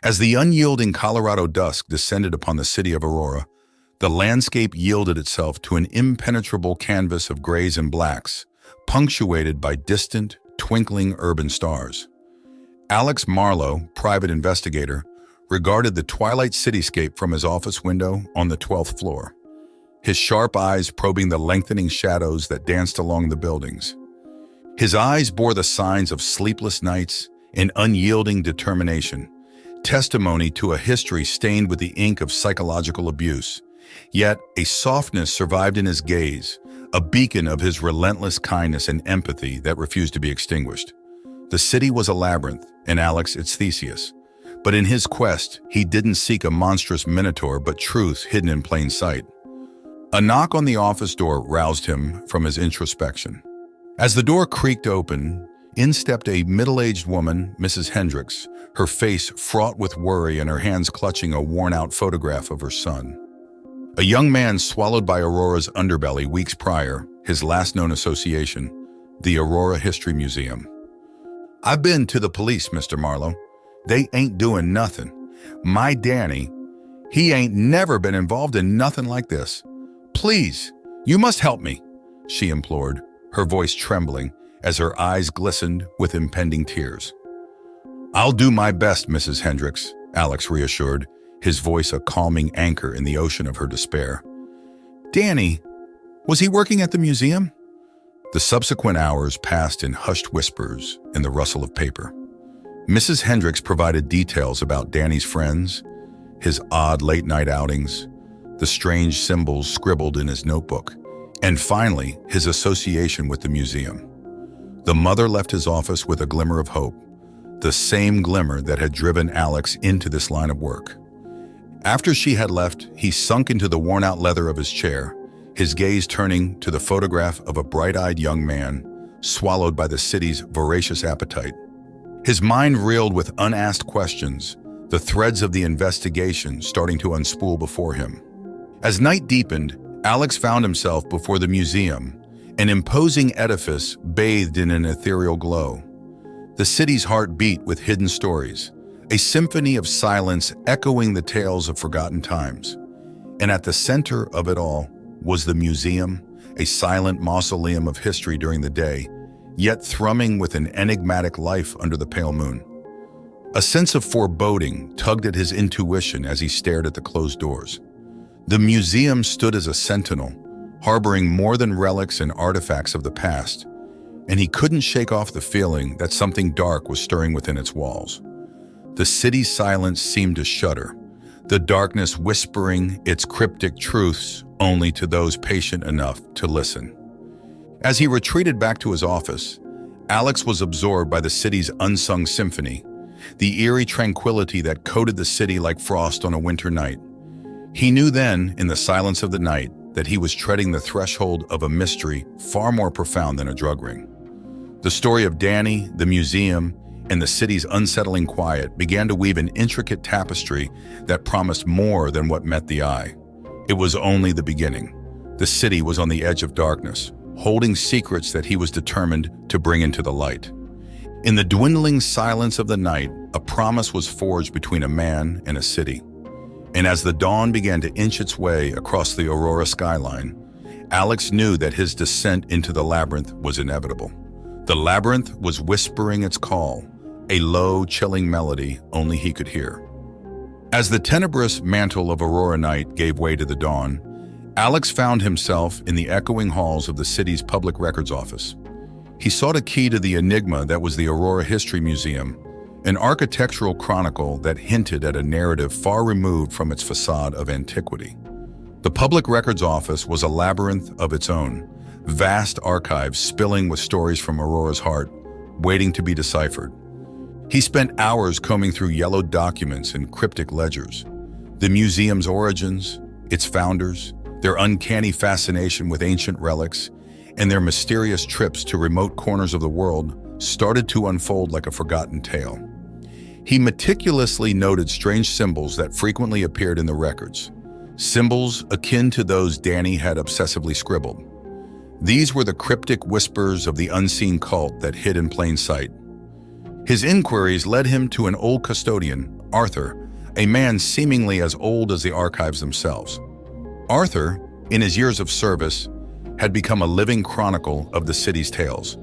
As the unyielding Colorado dusk descended upon the city of Aurora, the landscape yielded itself to an impenetrable canvas of grays and blacks, punctuated by distant, twinkling urban stars. Alex Marlowe, private investigator, regarded the twilight cityscape from his office window on the 12th floor, his sharp eyes probing the lengthening shadows that danced along the buildings. His eyes bore the signs of sleepless nights and unyielding determination, testimony to a history stained with the ink of psychological abuse. Yet a softness survived in his gaze, a beacon of his relentless kindness and empathy that refused to be extinguished. The city was a labyrinth, and Alex its Theseus. But in his quest, he didn't seek a monstrous minotaur but truth hidden in plain sight. A knock on the office door roused him from his introspection. As the door creaked open, in stepped a middle-aged woman, Mrs. Hendricks, her face fraught with worry and her hands clutching a worn-out photograph of her son. A young man swallowed by Aurora's underbelly weeks prior, his last known association, the Aurora History Museum. "I've been to the police, Mr. Marlowe. They ain't doing nothing. My Danny, he ain't never been involved in nothing like this. Please, you must help me," she implored, her voice trembling as her eyes glistened with impending tears. "I'll do my best, Mrs. Hendricks," Alex reassured, his voice a calming anchor in the ocean of her despair. "Danny, was he working at the museum?" The subsequent hours passed in hushed whispers and the rustle of paper. Mrs. Hendricks provided details about Danny's friends, his odd late-night outings, the strange symbols scribbled in his notebook, and finally, his association with the museum. The mother left his office with a glimmer of hope, the same glimmer that had driven Alex into this line of work. After she had left, he sunk into the worn-out leather of his chair, his gaze turning to the photograph of a bright-eyed young man, swallowed by the city's voracious appetite. His mind reeled with unasked questions, the threads of the investigation starting to unspool before him. As night deepened, Alex found himself before the museum, an imposing edifice bathed in an ethereal glow. The city's heart beat with hidden stories, a symphony of silence echoing the tales of forgotten times. And at the center of it all was the museum, a silent mausoleum of history during the day, yet thrumming with an enigmatic life under the pale moon. A sense of foreboding tugged at his intuition as he stared at the closed doors. The museum stood as a sentinel, harboring more than relics and artifacts of the past, and he couldn't shake off the feeling that something dark was stirring within its walls. The city's silence seemed to shudder, the darkness whispering its cryptic truths only to those patient enough to listen. As he retreated back to his office, Alex was absorbed by the city's unsung symphony, the eerie tranquility that coated the city like frost on a winter night. He knew then, in the silence of the night, that he was treading the threshold of a mystery far more profound than a drug ring. The story of Danny, the museum, and the city's unsettling quiet began to weave an intricate tapestry that promised more than what met the eye. It was only the beginning. The city was on the edge of darkness, holding secrets that he was determined to bring into the light. In the dwindling silence of the night, a promise was forged between a man and a city. And as the dawn began to inch its way across the Aurora skyline, Alex knew that his descent into the labyrinth was inevitable. The labyrinth was whispering its call, a low, chilling melody only he could hear. As the tenebrous mantle of Aurora night gave way to the dawn, Alex found himself in the echoing halls of the city's public records office. He sought a key to the enigma that was the Aurora History Museum, an architectural chronicle that hinted at a narrative far removed from its facade of antiquity. The public records office was a labyrinth of its own, vast archives spilling with stories from Aurora's heart, waiting to be deciphered. He spent hours combing through yellowed documents and cryptic ledgers. The museum's origins, its founders, their uncanny fascination with ancient relics, and their mysterious trips to remote corners of the world started to unfold like a forgotten tale. He meticulously noted strange symbols that frequently appeared in the records, symbols akin to those Danny had obsessively scribbled. These were the cryptic whispers of the unseen cult that hid in plain sight. His inquiries led him to an old custodian, Arthur, a man seemingly as old as the archives themselves. Arthur, in his years of service, had become a living chronicle of the city's tales,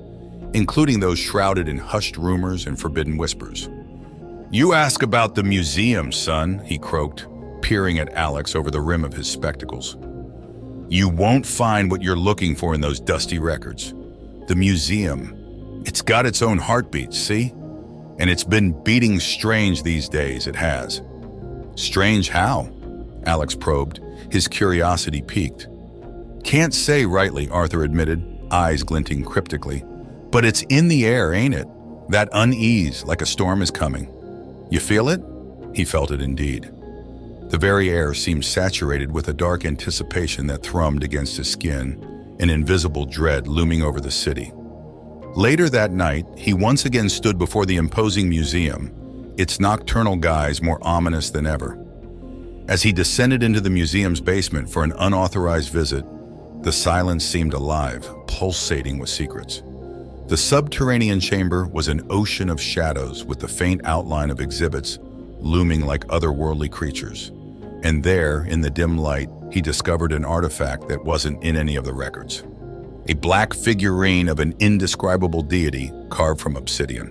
including those shrouded in hushed rumors and forbidden whispers. "You ask about the museum, son," he croaked, peering at Alex over the rim of his spectacles. "You won't find what you're looking for in those dusty records. The museum, it's got its own heartbeat, see? And it's been beating strange these days, it has." "Strange how?" Alex probed, his curiosity piqued. "Can't say rightly," Arthur admitted, eyes glinting cryptically. "But it's in the air, ain't it? That unease, like a storm is coming. You feel it?" He felt it indeed. The very air seemed saturated with a dark anticipation that thrummed against his skin, an invisible dread looming over the city. Later that night, he once again stood before the imposing museum, its nocturnal guise more ominous than ever. As he descended into the museum's basement for an unauthorized visit, the silence seemed alive, pulsating with secrets. The subterranean chamber was an ocean of shadows with the faint outline of exhibits looming like otherworldly creatures. And there, in the dim light, he discovered an artifact that wasn't in any of the records. A black figurine of an indescribable deity carved from obsidian.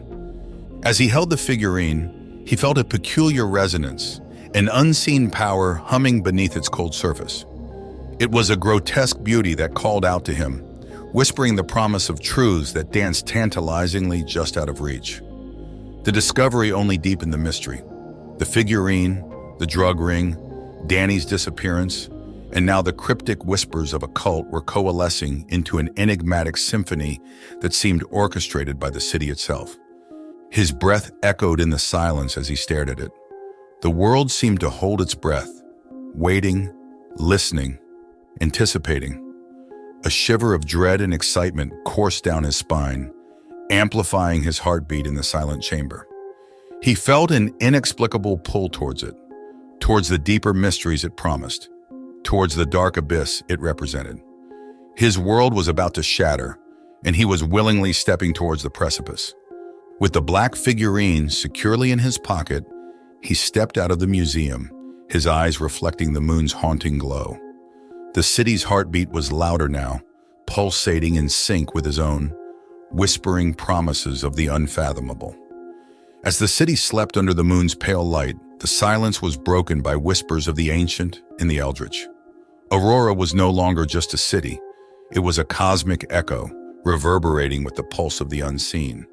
As he held the figurine, he felt a peculiar resonance, an unseen power humming beneath its cold surface. It was a grotesque beauty that called out to him, whispering the promise of truths that danced tantalizingly just out of reach. The discovery only deepened the mystery. The figurine, the drug ring, Danny's disappearance, and now the cryptic whispers of a cult were coalescing into an enigmatic symphony that seemed orchestrated by the city itself. His breath echoed in the silence as he stared at it. The world seemed to hold its breath, waiting, listening, anticipating. A shiver of dread and excitement coursed down his spine, amplifying his heartbeat in the silent chamber. He felt an inexplicable pull towards it, towards the deeper mysteries it promised, towards the dark abyss it represented. His world was about to shatter, and he was willingly stepping towards the precipice. With the black figurine securely in his pocket, he stepped out of the museum, his eyes reflecting the moon's haunting glow. The city's heartbeat was louder now, pulsating in sync with his own, whispering promises of the unfathomable. As the city slept under the moon's pale light, the silence was broken by whispers of the ancient and the eldritch. Aurora was no longer just a city. It was a cosmic echo, reverberating with the pulse of the unseen.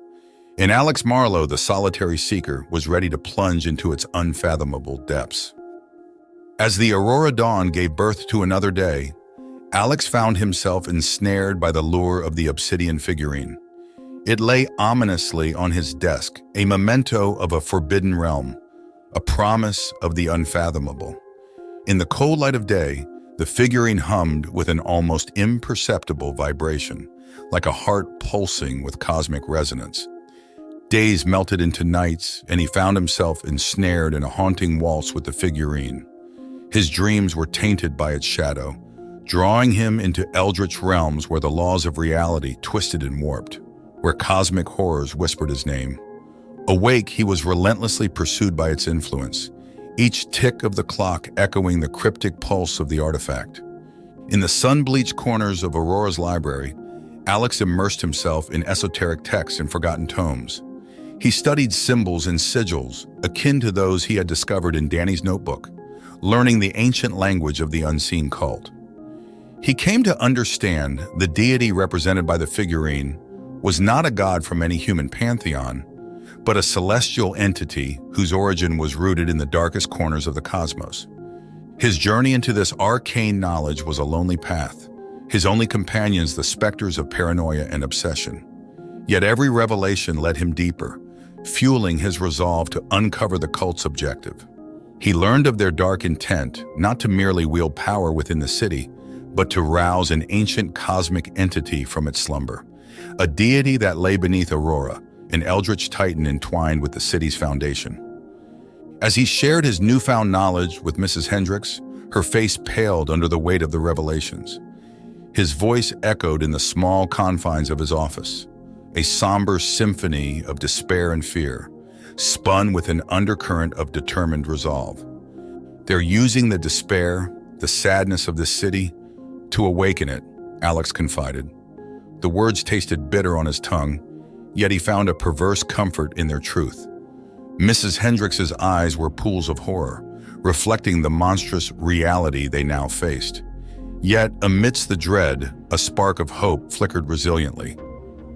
And Alex Marlowe, the solitary seeker, was ready to plunge into its unfathomable depths. As the Aurora dawn gave birth to another day, Alex found himself ensnared by the lure of the obsidian figurine. It lay ominously on his desk, a memento of a forbidden realm, a promise of the unfathomable. In the cold light of day, the figurine hummed with an almost imperceptible vibration, like a heart pulsing with cosmic resonance. Days melted into nights, and he found himself ensnared in a haunting waltz with the figurine. His dreams were tainted by its shadow, drawing him into eldritch realms where the laws of reality twisted and warped, where cosmic horrors whispered his name. Awake, he was relentlessly pursued by its influence, each tick of the clock echoing the cryptic pulse of the artifact. In the sun-bleached corners of Aurora's library, Alex immersed himself in esoteric texts and forgotten tomes. He studied symbols and sigils akin to those he had discovered in Danny's notebook, learning the ancient language of the unseen cult. He came to understand the deity represented by the figurine was not a god from any human pantheon, but a celestial entity whose origin was rooted in the darkest corners of the cosmos. His journey into this arcane knowledge was a lonely path, his only companions the specters of paranoia and obsession. Yet every revelation led him deeper, fueling his resolve to uncover the cult's objective. He learned of their dark intent, not to merely wield power within the city, but to rouse an ancient cosmic entity from its slumber, a deity that lay beneath Aurora, an eldritch titan entwined with the city's foundation. As he shared his newfound knowledge with Mrs. Hendricks, her face paled under the weight of the revelations. His voice echoed in the small confines of his office, a somber symphony of despair and fear, spun with an undercurrent of determined resolve. They're using the despair, the sadness of this city, to awaken it, Alex confided. The words tasted bitter on his tongue, yet he found a perverse comfort in their truth. Mrs. Hendricks's eyes were pools of horror, reflecting the monstrous reality they now faced. Yet, amidst the dread, a spark of hope flickered resiliently.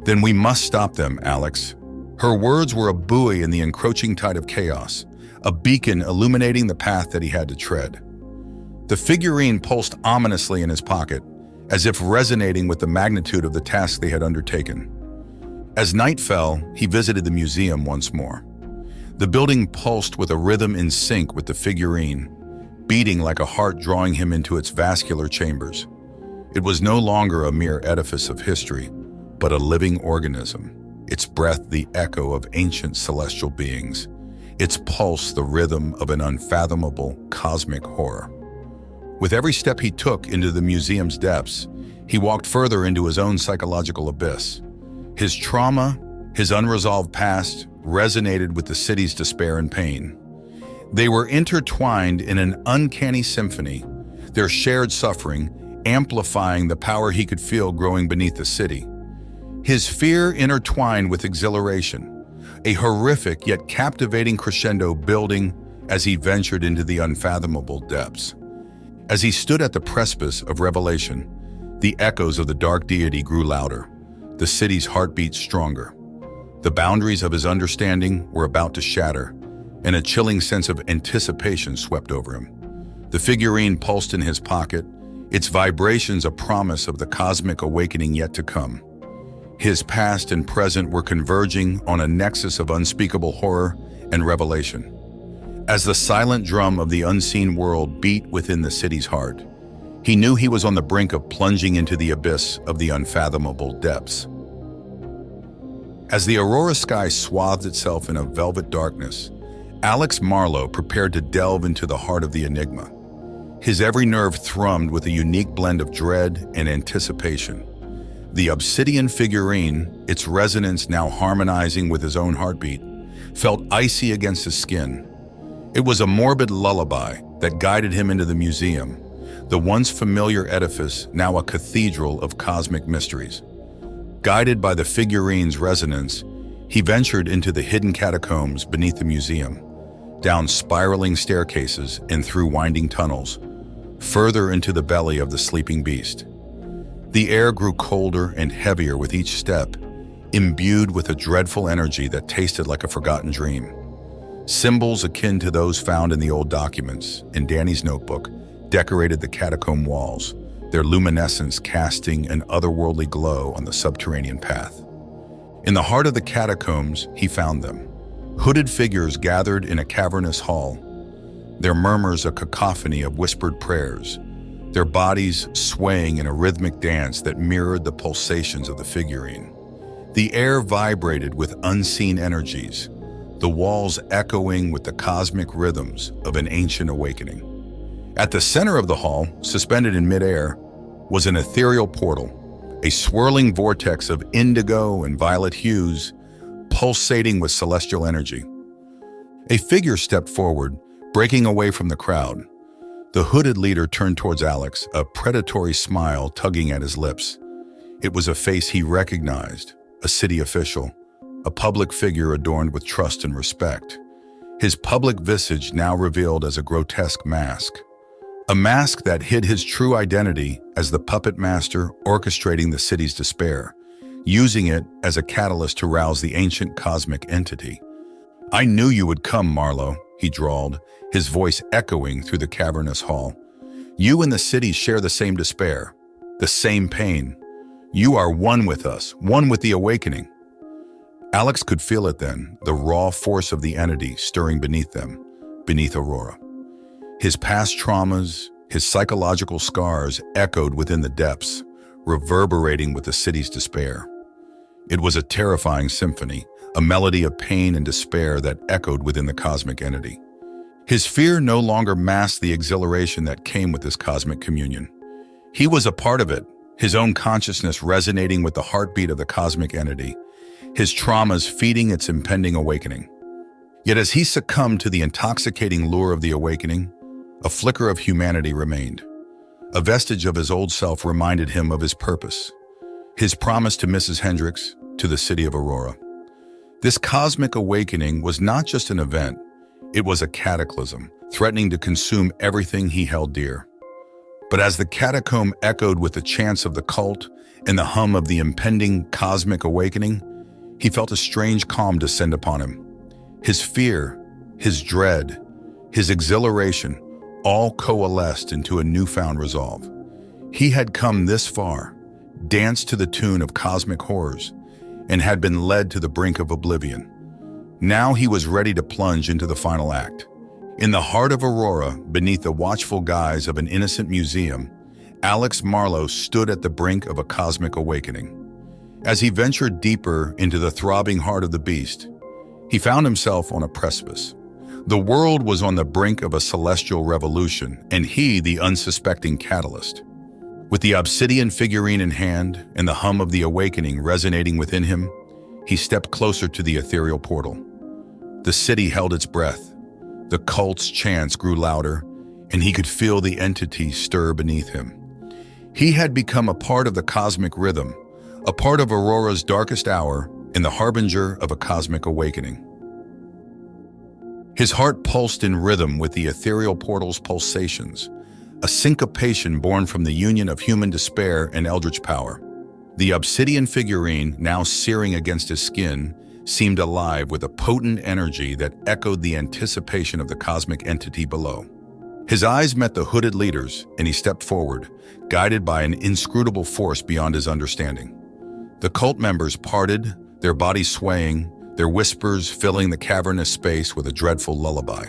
"Then we must stop them, Alex." Her words were a buoy in the encroaching tide of chaos, a beacon illuminating the path that he had to tread. The figurine pulsed ominously in his pocket, as if resonating with the magnitude of the task they had undertaken. As night fell, he visited the museum once more. The building pulsed with a rhythm in sync with the figurine, beating like a heart drawing him into its vascular chambers. It was no longer a mere edifice of history, but a living organism, its breath the echo of ancient celestial beings, its pulse the rhythm of an unfathomable cosmic horror. With every step he took into the museum's depths, he walked further into his own psychological abyss. His trauma, his unresolved past, resonated with the city's despair and pain. They were intertwined in an uncanny symphony, their shared suffering amplifying the power he could feel growing beneath the city. His fear intertwined with exhilaration, a horrific yet captivating crescendo building as he ventured into the unfathomable depths. As he stood at the precipice of revelation, the echoes of the dark deity grew louder, the city's heartbeat stronger. The boundaries of his understanding were about to shatter, and a chilling sense of anticipation swept over him. The figurine pulsed in his pocket, its vibrations a promise of the cosmic awakening yet to come. His past and present were converging on a nexus of unspeakable horror and revelation. As the silent drum of the unseen world beat within the city's heart, he knew he was on the brink of plunging into the abyss of the unfathomable depths. As the aurora sky swathed itself in a velvet darkness, Alex Marlowe prepared to delve into the heart of the enigma. His every nerve thrummed with a unique blend of dread and anticipation. The obsidian figurine, its resonance now harmonizing with his own heartbeat, felt icy against his skin. It was a morbid lullaby that guided him into the museum, the once familiar edifice now a cathedral of cosmic mysteries. Guided by the figurine's resonance, he ventured into the hidden catacombs beneath the museum, down spiraling staircases and through winding tunnels, further into the belly of the sleeping beast. The air grew colder and heavier with each step, imbued with a dreadful energy that tasted like a forgotten dream. Symbols akin to those found in the old documents in Danny's notebook decorated the catacomb walls, their luminescence casting an otherworldly glow on the subterranean path. In the heart of the catacombs, he found them. Hooded figures gathered in a cavernous hall, their murmurs a cacophony of whispered prayers, their bodies swaying in a rhythmic dance that mirrored the pulsations of the figurine. The air vibrated with unseen energies, the walls echoing with the cosmic rhythms of an ancient awakening. At the center of the hall, suspended in midair, was an ethereal portal, a swirling vortex of indigo and violet hues, pulsating with celestial energy. A figure stepped forward, breaking away from the crowd. The hooded leader turned towards Alex, a predatory smile tugging at his lips. It was a face he recognized, a city official, a public figure adorned with trust and respect. His public visage now revealed as a grotesque mask. A mask that hid his true identity as the puppet master orchestrating the city's despair, using it as a catalyst to rouse the ancient cosmic entity. "I knew you would come, Marlowe," he drawled, his voice echoing through the cavernous hall. "You and the city share the same despair, the same pain. You are one with us, one with the awakening." Alex could feel it then, the raw force of the entity stirring beneath them, beneath Aurora. His past traumas, his psychological scars echoed within the depths, reverberating with the city's despair. It was a terrifying symphony, a melody of pain and despair that echoed within the cosmic entity. His fear no longer masked the exhilaration that came with this cosmic communion. He was a part of it, his own consciousness resonating with the heartbeat of the cosmic entity, his traumas feeding its impending awakening. Yet as he succumbed to the intoxicating lure of the awakening, a flicker of humanity remained. A vestige of his old self reminded him of his purpose, his promise to Mrs. Hendricks, to the city of Aurora. This cosmic awakening was not just an event, it was a cataclysm, threatening to consume everything he held dear. But as the catacomb echoed with the chants of the cult and the hum of the impending cosmic awakening, he felt a strange calm descend upon him. His fear, his dread, his exhilaration all coalesced into a newfound resolve. He had come this far, danced to the tune of cosmic horrors, and had been led to the brink of oblivion. Now he was ready to plunge into the final act. In the heart of Aurora, beneath the watchful guise of an innocent museum, Alex Marlowe stood at the brink of a cosmic awakening. As he ventured deeper into the throbbing heart of the beast, he found himself on a precipice. The world was on the brink of a celestial revolution, and he the unsuspecting catalyst. With the obsidian figurine in hand and the hum of the awakening resonating within him, he stepped closer to the ethereal portal. The city held its breath. The cult's chants grew louder, and he could feel the entity stir beneath him. He had become a part of the cosmic rhythm, a part of Aurora's darkest hour, and the harbinger of a cosmic awakening. His heart pulsed in rhythm with the ethereal portal's pulsations, a syncopation born from the union of human despair and eldritch power. The obsidian figurine, now searing against his skin, seemed alive with a potent energy that echoed the anticipation of the cosmic entity below. His eyes met the hooded leaders, and he stepped forward, guided by an inscrutable force beyond his understanding. The cult members parted, their bodies swaying, their whispers filling the cavernous space with a dreadful lullaby.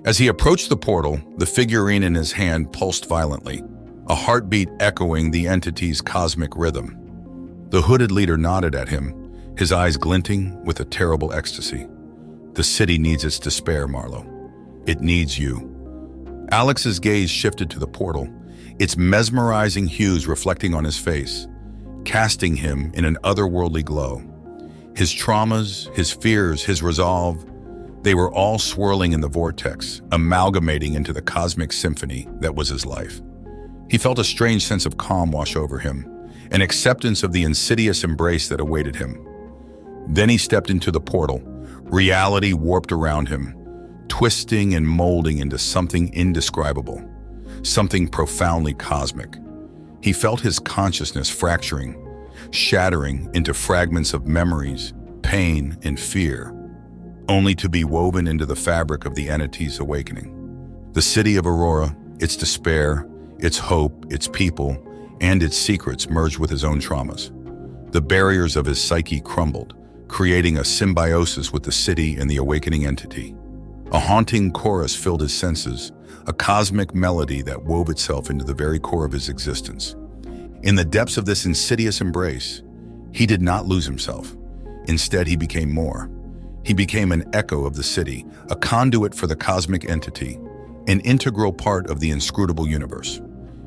As he approached the portal, the figurine in his hand pulsed violently, a heartbeat echoing the entity's cosmic rhythm. The hooded leader nodded at him, his eyes glinting with a terrible ecstasy. The city needs its despair, Marlowe. It needs you. Alex's gaze shifted to the portal, its mesmerizing hues reflecting on his face, casting him in an otherworldly glow. His traumas, his fears, his resolve, they were all swirling in the vortex, amalgamating into the cosmic symphony that was his life. He felt a strange sense of calm wash over him, an acceptance of the insidious embrace that awaited him. Then he stepped into the portal, reality warped around him, twisting and molding into something indescribable, something profoundly cosmic. He felt his consciousness fracturing, shattering into fragments of memories, pain, and fear, only to be woven into the fabric of the entity's awakening. The city of Aurora, its despair, its hope, its people, and its secrets merged with his own traumas. The barriers of his psyche crumbled, creating a symbiosis with the city and the awakening entity. A haunting chorus filled his senses, a cosmic melody that wove itself into the very core of his existence. In the depths of this insidious embrace, he did not lose himself. Instead, he became more. He became an echo of the city, a conduit for the cosmic entity, an integral part of the inscrutable universe.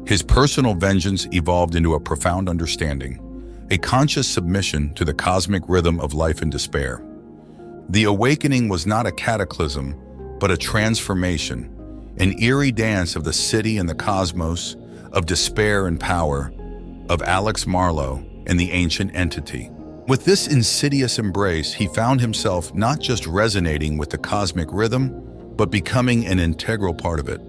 His personal vengeance evolved into a profound understanding, a conscious submission to the cosmic rhythm of life and despair. The awakening was not a cataclysm, but a transformation, an eerie dance of the city and the cosmos, of despair and power, of Alex Marlowe and the ancient entity. With this insidious embrace, he found himself not just resonating with the cosmic rhythm, but becoming an integral part of it.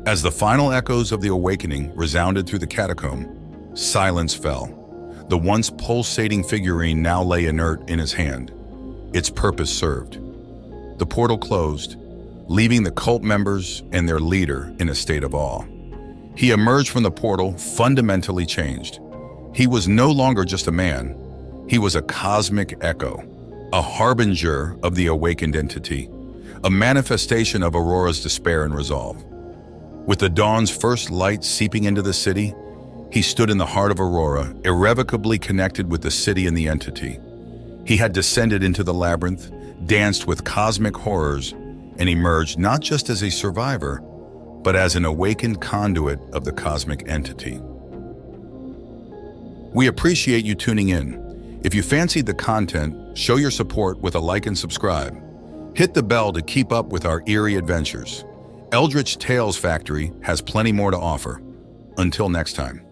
As the final echoes of the awakening resounded through the catacomb, silence fell. The once pulsating figurine now lay inert in his hand. Its purpose served. The portal closed, leaving the cult members and their leader in a state of awe. He emerged from the portal fundamentally changed. He was no longer just a man. He was a cosmic echo, a harbinger of the awakened entity, a manifestation of Aurora's despair and resolve. With the dawn's first light seeping into the city, he stood in the heart of Aurora, irrevocably connected with the city and the entity. He had descended into the labyrinth, danced with cosmic horrors, and emerged not just as a survivor, but as an awakened conduit of the cosmic entity. We appreciate you tuning in. If you fancied the content, show your support with a like and subscribe. Hit the bell to keep up with our eerie adventures. Eldritch Tales Factory has plenty more to offer. Until next time.